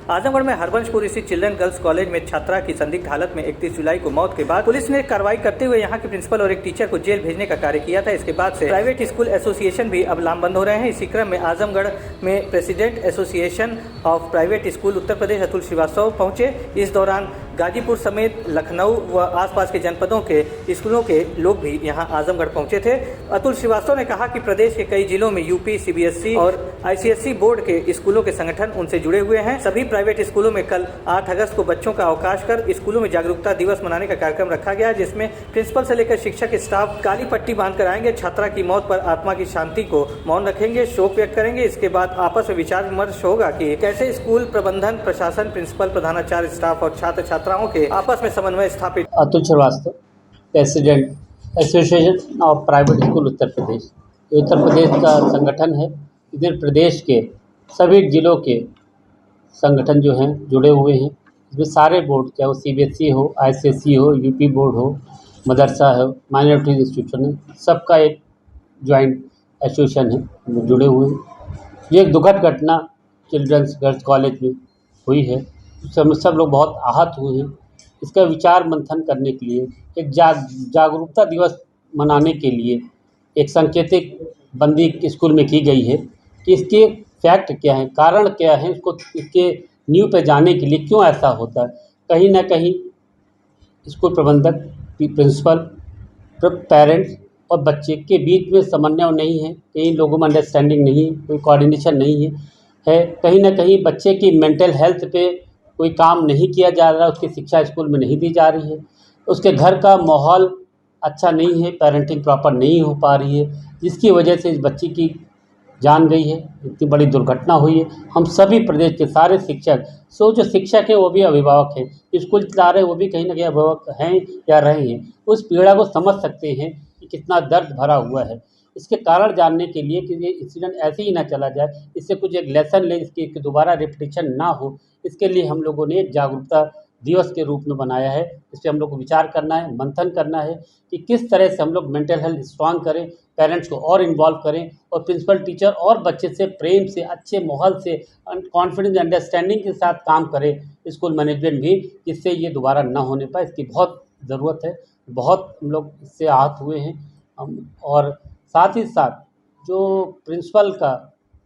आजमगढ़ में हरबंशपुर स्थित children girls college में छात्रा की संदिग्ध हालत में 31 जुलाई को मौत के बाद पुलिस ने कार्रवाई करते हुए यहां के प्रिंसिपल और एक टीचर को जेल भेजने का कार्य किया था। इसके बाद से प्राइवेट स्कूल एसोसिएशन भी अब लामबंद हो रहे हैं। इसी क्रम में आजमगढ़ में president association of private school Uttar Pradesh Atul Shrivastava पहुंचे। इस दौरान गाजीपुर समेत लखनऊ व आसपास के जनपदों के स्कूलों के लोग भी यहां आजमगढ़ पहुंचे थे। अतुल श्रीवास्तव ने कहा कि प्रदेश के कई जिलों में यूपी, सीबीएसई और आईसीएसई बोर्ड के स्कूलों के संगठन उनसे जुड़े हुए हैं। सभी प्राइवेट स्कूलों में कल 8 अगस्त को बच्चों का अवकाश कर स्कूलों में जागरूकता दिवस मनाने का कार्यक्रम रखा गया, जिसमें प्रिंसिपल से लेकर शिक्षक स्टाफ काली पट्टी बांधकर आएंगे। छात्रा की मौत पर आत्मा की शांति को मौन रखेंगे, शोक व्यक्त करेंगे। इसके बाद आपस में विचार विमर्श होगा कि कैसे स्कूल प्रबंधन, प्रशासन, प्रिंसिपल, प्रधानाचार्य, स्टाफ और छात्र छात्राओं के आपस में समन्वय स्थापित। Atul Shrivastava, president association of private school Uttar Pradesh. Uttar Pradesh का संगठन है। इधर प्रदेश के सभी जिलों के संगठन जो हैं जुड़े हुए हैं। इसमें सारे बोर्ड, चाहे वो सीबीएसई हो, आईसीएसई हो, यूपी बोर्ड हो, मदरसा हो, माइनॉरिटी इंस्टीट्यूशन है, सबका एक ज्वाइंट एसोसिएशन है, जुड़े हुए हैं। ये एक दुखद घटना चिल्ड्रंस गर्ल्स कॉलेज में हुई है। सब लोग बहुत आहत हुए हैं। इसका विचार मंथन करने के लिए एक जागरूकता दिवस मनाने के लिए एक सांकेतिक बंदी स्कूल में की गई है कि इसके फैक्ट क्या है, कारण क्या है, इसके नींव पे जाने के लिए क्यों ऐसा होता है। कहीं ना कहीं स्कूल प्रबंधक, प्रिंसिपल, पेरेंट्स और बच्चे के बीच में समन्वय नहीं है, कई लोगों में अंडरस्टैंडिंग नहीं है, कोई कोऑर्डिनेशन नहीं है। कहीं ना कहीं बच्चे की मेंटल हेल्थ पे कोई काम नहीं किया जा रहा, उसकी शिक्षा स्कूल में नहीं दी जा रही है, उसके घर का माहौल अच्छा नहीं है, पेरेंटिंग प्रॉपर नहीं हो पा रही है, जिसकी वजह से इस बच्ची की जान गई है। इतनी बड़ी दुर्घटना हुई है। हम सभी प्रदेश के सारे शिक्षक, जो शिक्षक हैं वो भी अभिभावक हैं, स्कूल चला रहे हैं वो भी कहीं ना कहीं अभिभावक हैं या रहे हैं, उस पीड़ा को समझ सकते हैं कि कितना दर्द भरा हुआ है। इसके कारण जानने के लिए कि ये इंसिडेंट ऐसे ही ना चला जाए, इससे कुछ एक लेसन ले, इसकी दोबारा रिपीटिशन ना हो, इसके लिए हम लोगों ने जागरूकता दिवस के रूप में बनाया है। इस पर हम लोग को विचार करना है, मंथन करना है कि किस तरह से हम लोग मेंटल हेल्थ स्ट्रांग करें, पेरेंट्स को और इन्वॉल्व करें और प्रिंसिपल, टीचर और बच्चे से प्रेम से, अच्छे माहौल से, कॉन्फिडेंस, अंडरस्टैंडिंग के साथ काम करें स्कूल मैनेजमेंट भी, जिससे ये दोबारा ना होने पाए। इसकी बहुत ज़रूरत है। बहुत हम लोग इससे आहत हुए हैं। और साथ ही साथ जो प्रिंसिपल का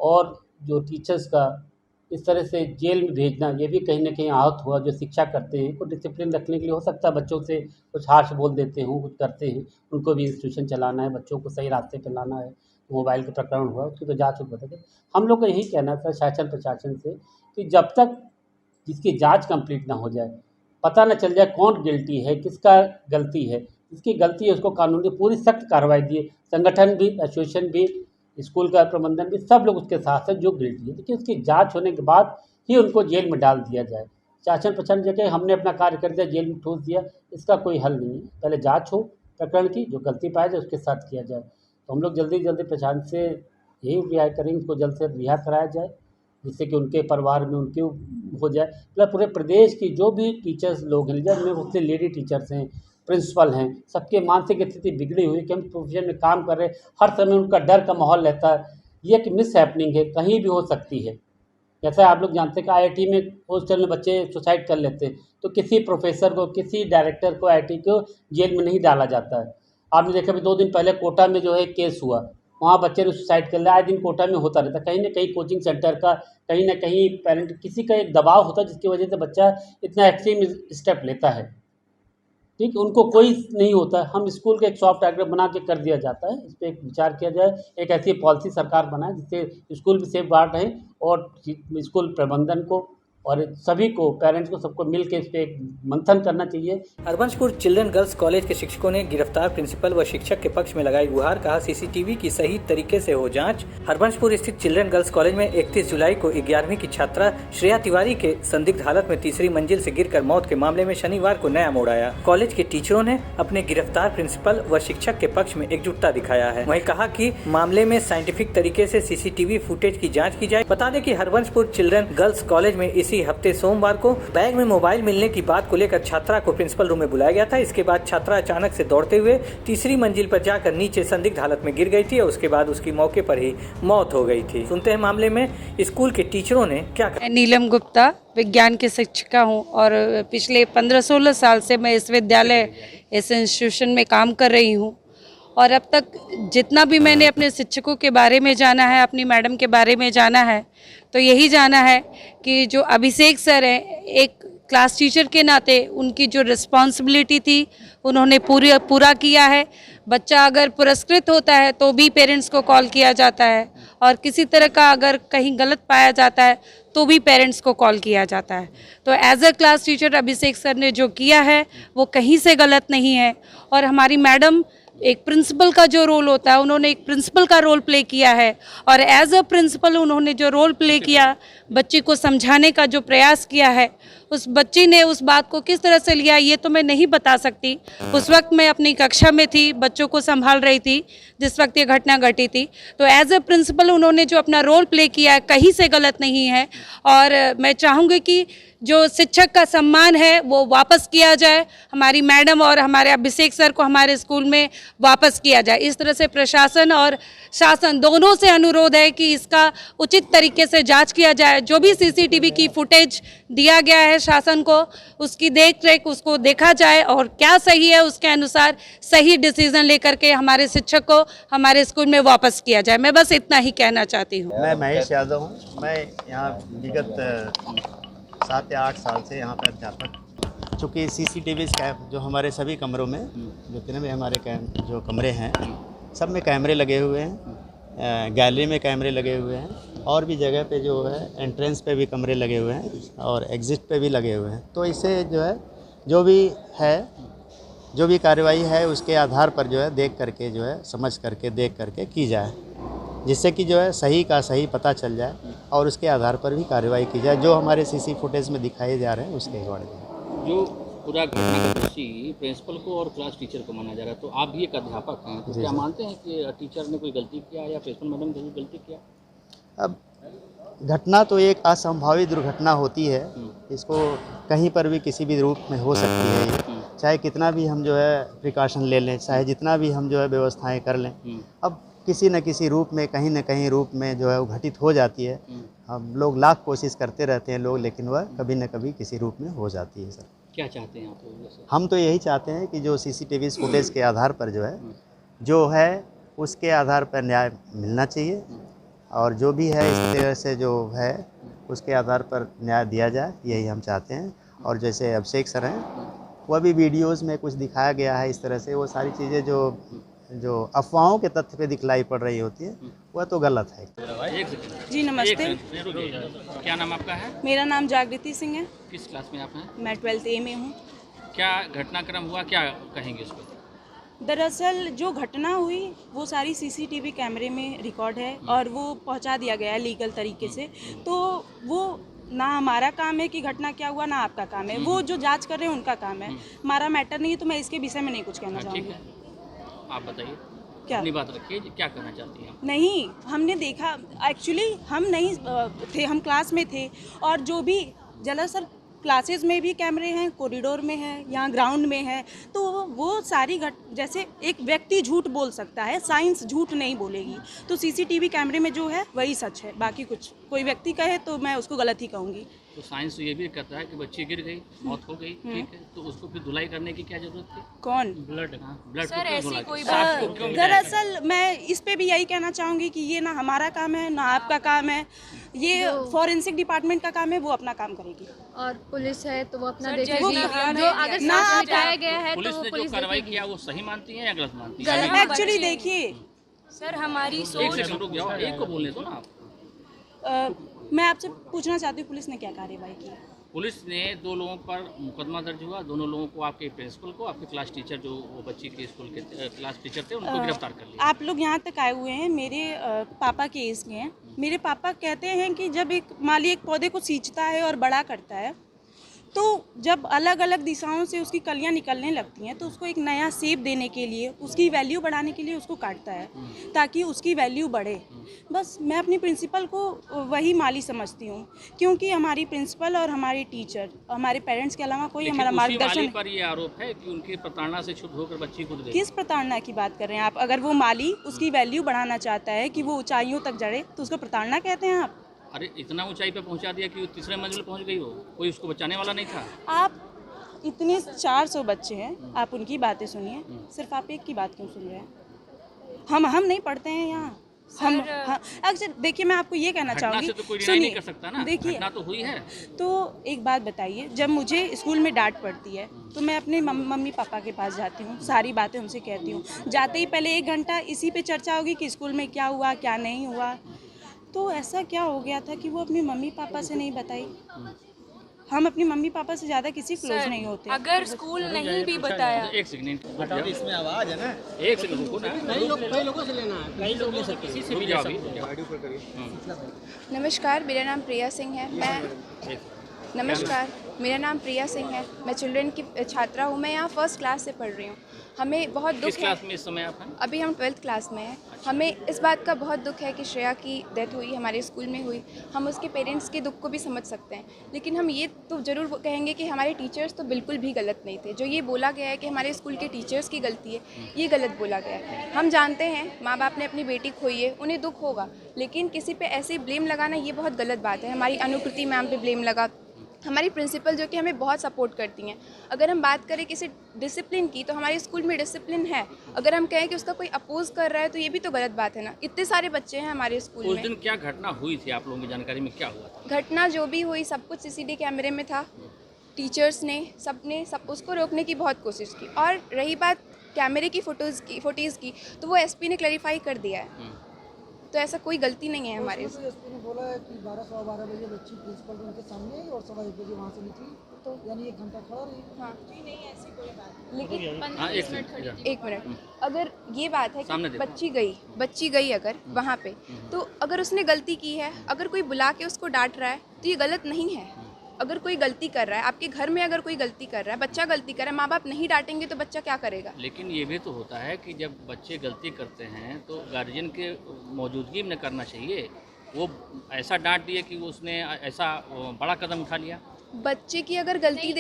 और जो टीचर्स का इस तरह से जेल में भेजना, ये भी कहीं ना कहीं आहत हुआ। जो शिक्षा करते हैं को डिसिप्लिन रखने के लिए हो सकता है बच्चों से कुछ हार्श बोल देते हों, कुछ करते हैं, उनको भी इंस्टीट्यूशन चलाना है, बच्चों को सही रास्ते पर लाना है। मोबाइल का प्रकरण हुआ, उसकी तो जाँच बताते। हम लोग को यही कहना था शासन प्रशासन से कि जब तक जिसकी जाँच कंप्लीट ना हो जाए, पता न चल जाए कौन गिल्टी है, किसका गलती है, जिसकी गलती है उसको कानूनी पूरी सख्त कार्रवाई दिए। संगठन भी, एसोसिएशन भी, स्कूल का प्रबंधन भी, सब लोग उसके साथ हैं जो गिल्टी है, लेकिन उसकी जांच होने के बाद ही उनको जेल में डाल दिया जाए। शासन प्रशासन जगह हमने अपना कार्य कर दिया, जेल में ठूस दिया, इसका कोई हल नहीं है। पहले जांच हो प्रकरण की, जो गलती पाया जाए उसके साथ किया जाए। तो हम लोग जल्दी जल्दी प्रशासन से यही रिहा करेंगे, उसको जल्द से रिहा कराया जाए, जिससे कि उनके परिवार में उनके हो जाए। प्लस पूरे प्रदेश की जो भी टीचर्स लोग हैं, जिनमें उससे लेडी टीचर्स हैं, प्रिंसिपल हैं, सबके मानसिक स्थिति बिगड़ी हुई कि हम प्रोफेशन में काम कर रहे हैं, हर समय उनका डर का माहौल रहता है। ये एक मिस हैपनिंग है, कहीं भी हो सकती है। जैसा आप लोग जानते हैं कि आईआईटी में हॉस्टल में बच्चे सुसाइड कर लेते हैं, तो किसी प्रोफेसर को, किसी डायरेक्टर को आईआईटी को जेल में नहीं डाला जाता है। आपने देखा भी 2 दिन पहले कोटा में जो है केस हुआ, वहाँ बच्चे ने सुसाइड कर लिया। आए दिन कोटा में होता रहता है। कहीं ना कहीं कोचिंग सेंटर का, कहीं ना कहीं पेरेंट, किसी का एक दबाव होता है, जिसकी वजह से बच्चा इतना एक्सट्रीम स्टेप लेता है। ठीक, उनको कोई नहीं होता। हम स्कूल के एक सॉफ्ट एग्रीमेंट बना के कर दिया जाता है। इस पर एक विचार किया जाए, एक ऐसी पॉलिसी सरकार बनाए जिससे स्कूल भी सेफ गार्ड रहे और स्कूल प्रबंधन को और सभी को, पेरेंट्स को, सबको मिल के इस पर एक मंथन करना चाहिए। हरबंशपुर चिल्ड्रन गर्ल्स कॉलेज के शिक्षकों ने गिरफ्तार प्रिंसिपल व शिक्षक के पक्ष में लगाई गुहार। कहा सीसीटीवी की सही तरीके से हो जांच। हरबंशपुर स्थित चिल्ड्रन गर्ल्स कॉलेज में 31 जुलाई को 11वीं की छात्रा श्रेया तिवारी के संदिग्ध हालत में तीसरी मंजिल से गिरकर मौत के मामले में शनिवार को नया मोड़ आया। कॉलेज के टीचरों ने अपने गिरफ्तार प्रिंसिपल व शिक्षक के पक्ष में एकजुटता दिखाया है। वहीं कहा कि मामले में साइंटिफिक तरीके से सीसीटीवी फुटेज की जाँच की जाए। बता दें कि हरबंशपुर चिल्ड्रन गर्ल्स कॉलेज में इसी इसी हफ्ते सोमवार को बैग में मोबाइल मिलने की बात को लेकर छात्रा को प्रिंसिपल रूम में बुलाया गया था। इसके बाद छात्रा अचानक से दौड़ते हुए तीसरी मंजिल पर जाकर नीचे संदिग्ध हालत में गिर गई थी और उसके बाद उसकी मौके पर ही मौत हो गई थी। सुनते हैं मामले में स्कूल के टीचरों ने क्या कहा। नीलम गुप्ता विज्ञान की शिक्षिका हूँ और पिछले 15-16 साल से मैं इस विद्यालय इस इंस्टीट्यूशन में काम कर रही हूँ और अब तक जितना भी मैंने अपने शिक्षकों के बारे में जाना है, अपनी मैडम के बारे में जाना है, तो यही जाना है कि जो अभिषेक सर हैं, एक क्लास टीचर के नाते उनकी जो रिस्पॉन्सिबिलिटी थी उन्होंने पूरा किया है। बच्चा अगर पुरस्कृत होता है तो भी पेरेंट्स को कॉल किया जाता है और किसी तरह का अगर कहीं गलत पाया जाता है तो भी पेरेंट्स को कॉल किया जाता है। तो as a class teacher Abhishek sir ने जो किया है वो कहीं से गलत नहीं है। और हमारी मैडम एक प्रिंसिपल का जो रोल होता है, उन्होंने एक प्रिंसिपल का रोल प्ले किया है और एज अ प्रिंसिपल उन्होंने जो रोल प्ले किया, बच्ची को समझाने का जो प्रयास किया है, उस बच्ची ने उस बात को किस तरह से लिया ये तो मैं नहीं बता सकती। उस वक्त मैं अपनी कक्षा में थी, बच्चों को संभाल रही थी जिस वक्त ये घटना घटी थी। तो एज अ प्रिंसिपल उन्होंने जो अपना रोल प्ले किया है कहीं से गलत नहीं है और मैं चाहूँगी कि जो शिक्षक का सम्मान है वो वापस किया जाए, हमारी मैडम और हमारे अभिषेक सर को हमारे स्कूल में वापस किया जाए। इस तरह से प्रशासन और शासन दोनों से अनुरोध है कि इसका उचित तरीके से जांच किया जाए। जो भी सीसीटीवी की फुटेज दिया गया है शासन को, उसकी देख रेख उसको देखा जाए और क्या सही है उसके अनुसार सही डिसीजन लेकर के हमारे शिक्षक को हमारे स्कूल में वापस किया जाए। मैं बस इतना ही कहना चाहती हूँ। मैं महेश यादव हूँ। मैं यहाँ विगत 7 या 8 साल से यहाँ पर अध्यापक, चूँकि सीसीटीवी जो हमारे सभी कमरों में, जितने भी हमारे जो कमरे हैं सब में कैमरे लगे हुए हैं, गैलरी में कैमरे लगे हुए हैं और भी जगह पे जो है एंट्रेंस पे भी कमरे लगे हुए हैं और एग्ज़िट पे भी लगे हुए हैं। तो इससे जो है जो भी कार्रवाई है उसके आधार पर जो है देख करके जो है समझ करके देख करके की जाए, जिससे कि जो है सही का सही पता चल जाए और उसके आधार पर भी कार्रवाई की जाए जो हमारे सीसी फुटेज में दिखाए जा रहे हैं उसके अकॉर्डिंग। जो पूरा घटना का दोषी प्रिंसिपल को और क्लास टीचर को माना जा रहा है, तो आप भी एक अध्यापक हैं, तो क्या मानते हैं कि टीचर ने कोई गलती किया या प्रिंसिपल मैडम ने कोई गलती किया? अब घटना तो एक असंभावित दुर्घटना होती है, इसको कहीं पर भी किसी भी रूप में हो सकती है, चाहे कितना भी हम जो है प्रिकॉशन ले लें, चाहे जितना भी हम जो है व्यवस्थाएं कर लें, अब किसी न किसी रूप में कहीं न कहीं रूप में जो है वो घटित हो जाती है। हम लोग लाख कोशिश करते रहते हैं लोग, लेकिन वह कभी न कभी किसी रूप में हो जाती है। सर क्या चाहते हैं आप? हम तो यही चाहते हैं कि जो सीसीटीवी फुटेज के आधार पर जो है उसके आधार पर न्याय मिलना चाहिए और जो भी है इस तरह से जो है उसके आधार पर न्याय दिया जाए, यही हम चाहते हैं। और जैसे अभिषेक सर हैं, वह भी वीडियोज़ में कुछ दिखाया गया है इस तरह से, वो सारी चीज़ें जो अफवाहों के तथ्य पे दिखलाई पड़ रही होती है वह तो गलत है। जी नमस्ते, क्या नाम आपका है? मेरा नाम जागृति सिंह है। किस क्लास में आप हैं? मैं 12th A में हूँ। क्या घटनाक्रम हुआ, क्या कहेंगे उस पर? दरअसल जो घटना हुई वो सारी सीसीटीवी कैमरे में रिकॉर्ड है और वो पहुंचा दिया गया है लीगल तरीके से। तो वो ना हमारा काम है कि घटना क्या हुआ, ना आपका काम है, वो जो जांच कर रहे हैं उनका काम है, हमारा मैटर नहीं है। तो मैं इसके विषय में नहीं कुछ कहना चाहूँगी। आप बताइए, क्या अपनी बात रखिए, क्या करना चाहती हैं? नहीं, हमने देखा, एक्चुअली हम नहीं थे, हम क्लास में थे और जो भी दरअसल क्लासेस में भी कैमरे हैं, कॉरिडोर में है, यहाँ ग्राउंड में है। तो वो सारी जैसे एक व्यक्ति झूठ बोल सकता है, साइंस झूठ नहीं बोलेगी। तो सीसीटीवी कैमरे में जो है वही सच है, बाकी कुछ कोई व्यक्ति कहे तो मैं उसको गलत ही कहूँगी। तो साइंस तो ये भी कहता है कि बच्ची गिर गई, मौत हो गई, ठीक है, तो उसको फिर धुलाई करने की क्या जरूरत थी? कौन? ब्लड। ब्लड सर, ऐसी कोई दरअसल मैं इस पे भी यही कहना चाहूँगी कि ये ना हमारा काम है ना आपका काम है, ये फॉरेंसिक डिपार्टमेंट का काम है, वो अपना काम करेगी। और पुलिस है तो वो अपना वो देखेगी। जो अगर साक्ष्य मिटाया गया है पुलिस तो ने जो पुलिस कार्रवाई देखेगी। किया वो सही मानती है या गलत मानती है? एक्चुअली देखिए सर, हमारी एक सोच सेकंड रुक जाओ, एक को बोलने दो ना आप। मैं आपसे पूछना चाहती हूँ पुलिस ने क्या कार्रवाई की? पुलिस ने 2 लोगों पर मुकदमा दर्ज हुआ, दोनों लोगों को, आपके प्रिंसिपल को, आपके क्लास टीचर जो वो बच्ची के स्कूल के क्लास टीचर थे, उनको गिरफ्तार कर लिया। आप लोग यहाँ तक आए हुए हैं, मेरे पापा के एज के हैं। मेरे पापा कहते हैं कि जब एक माली एक पौधे को सींचता है और बड़ा करता है तो जब अलग अलग दिशाओं से उसकी कलियां निकलने लगती हैं तो उसको एक नया शेप देने के लिए, उसकी वैल्यू बढ़ाने के लिए उसको काटता है ताकि उसकी वैल्यू बढ़े। बस मैं अपनी प्रिंसिपल को वही माली समझती हूँ, क्योंकि हमारी प्रिंसिपल और हमारी टीचर, हमारे पेरेंट्स के अलावा कोई हमारा मार्गदर्शन। पर ये आरोप है कि उनकी प्रताड़ना से क्षुब्ध होकर बच्ची कूद गई। किस प्रताड़ना की बात कर रहे हैं आप? अगर वो माली उसकी वैल्यू बढ़ाना चाहता है कि वो ऊंचाइयों तक जड़े तो उसको प्रताड़ना कहते हैं आप? अरे इतना ऊंचाई पे पहुंचा दिया कि वो तीसरे मंजिल पहुंच गई, हो कोई उसको बचाने वाला नहीं था। आप इतने 400 बच्चे हैं, आप उनकी बातें सुनिए, सिर्फ आप एक की बात क्यों सुन रहे हैं? हम नहीं पढ़ते हैं यहाँ। हम अक्सर देखिए, मैं आपको ये कहना चाहूँगी, तो कोई डिनाई नहीं कर सकता ना, देखिए घटना तो हुई है। तो एक बात बताइए, जब मुझे स्कूल में डांट पड़ती है तो मैं अपने मम्मी पापा के पास जाती हूँ, सारी बातें उनसे कहती हूँ। जाते ही पहले 1 घंटा इसी पे चर्चा होगी कि स्कूल में क्या हुआ क्या नहीं हुआ। तो ऐसा क्या हो गया था कि वो अपने मम्मी पापा से नहीं बताई? हम अपनी मम्मी पापा से ज़्यादा किसी क्लोज नहीं होते। अगर स्कूल नहीं भी बताया। एक सेकंड, इसमें आवाज है ना, एक सेकंड रुको ना, कई लोगों से लेना है, कई लोगों से किसी से भी ले सकते हैं। नमस्कार, मेरा नाम प्रिया सिंह है। मेरा नाम प्रिया सिंह है। मैं चिल्ड्रन की छात्रा हूँ। मैं यहाँ फर्स्ट क्लास से पढ़ रही हूँ। हमें बहुत दुख है। किस क्लास में इस समय आप हैं? अभी हम 12th क्लास में हैं। हमें इस बात का बहुत दुख है कि श्रेया की डेथ हुई, हमारे स्कूल में हुई। हम उसके पेरेंट्स के दुख को भी समझ सकते हैं, लेकिन हम ये तो ज़रूर कहेंगे कि हमारे टीचर्स तो बिल्कुल भी गलत नहीं थे। जो ये बोला गया है कि हमारे स्कूल के टीचर्स की गलती है, ये गलत बोला गया है। हम जानते हैं माँ बाप ने अपनी बेटी खोई है, उन्हें दुख होगा, लेकिन किसी पे ऐसे ब्लेम लगाना ये बहुत गलत बात है। हमारी अनुकृति मैम पे ब्लेम लगा, हमारी प्रिंसिपल जो कि हमें बहुत सपोर्ट करती हैं। अगर हम बात करें किसी डिसिप्लिन की, तो हमारे स्कूल में डिसिप्लिन है। अगर हम कहें कि उसका कोई अपोज कर रहा है तो ये भी तो गलत बात है ना। इतने सारे बच्चे हैं हमारे स्कूल में। उस दिन क्या घटना हुई थी, आप लोगों की जानकारी में क्या हुआ था? घटना जो भी हुई सब कुछ सीसीटीवी कैमरे में था। टीचर्स ने सब उसको रोकने की बहुत कोशिश की। और रही बात कैमरे की फुटेज की, तो वो एसपी ने क्लैरिफाई कर दिया है। तो ऐसा कोई गलती नहीं है हमारे। एसपी ने बोला है कि 12-12 बजे बच्ची प्रिंसिपल रूम के सामने आई और 1:15 बजे वहाँ से निकली, तो यानी 1 घंटा खड़ा रही। हाँ जी, नहीं ऐसी कोई बात नहीं। लेकिन एक मिनट, अगर ये बात है कि बच्ची गई अगर वहाँ पे, तो अगर उसने गलती की है, अगर कोई बुला के उसको डांट रहा है तो ये गलत नहीं है। अगर कोई गलती कर रहा है, आपके घर में अगर कोई गलती कर रहा है, बच्चा गलती कर रहा है, माँ बाप नहीं डांटेंगे तो बच्चा क्या करेगा? लेकिन ये भी तो होता है कि जब बच्चे गलती करते हैं तो गार्जियन के मौजूदगी में करना चाहिए। वो ऐसा डांट दिए कि उसने ऐसा बड़ा कदम उठा लिया। बच्चे की अगर गलती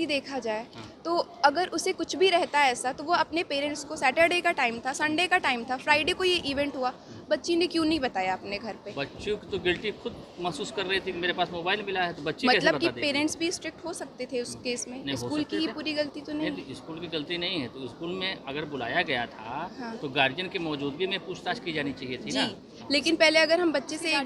देखा जाए तो अगर उसे कुछ भी रहता है ऐसा, तो वो अपने पेरेंट्स को, सैटरडे का टाइम था, संडे का टाइम था, फ्राइडे को ये इवेंट हुआ, बच्ची ने क्यों नहीं बताया अपने घर पे? बच्चों की तो गिल्टी खुद महसूस कर रही थी कि मेरे पास मोबाइल मिला है, तो बच्ची मतलब कि पेरेंट्स भी स्ट्रिक्ट हो सकते थे उस केस में। स्कूल की ही पूरी गलती तो नहीं। स्कूल की गलती नहीं है, तो स्कूल में अगर बुलाया गया था हाँ। तो गार्जियन की मौजूदगी में पूछताछ की जानी चाहिए थी ना। लेकिन पहले अगर हम बच्चे से एक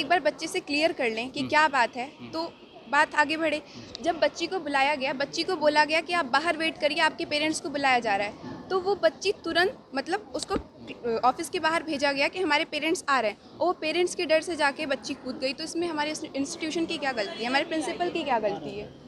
बार बच्चे से क्लियर कर लें कि क्या बात है, तो बात आगे बढ़े। जब बच्ची को बुलाया गया, बच्ची को बोला गया कि आप बाहर वेट करिए, आपके पेरेंट्स को बुलाया जा रहा है, तो वो बच्ची तुरंत, मतलब उसको ऑफिस के बाहर भेजा गया कि हमारे पेरेंट्स आ रहे हैं, और वो पेरेंट्स के डर से जाके बच्ची कूद गई। तो इसमें हमारे इंस्टीट्यूशन की क्या गलती है, हमारे प्रिंसिपल की क्या गलती है?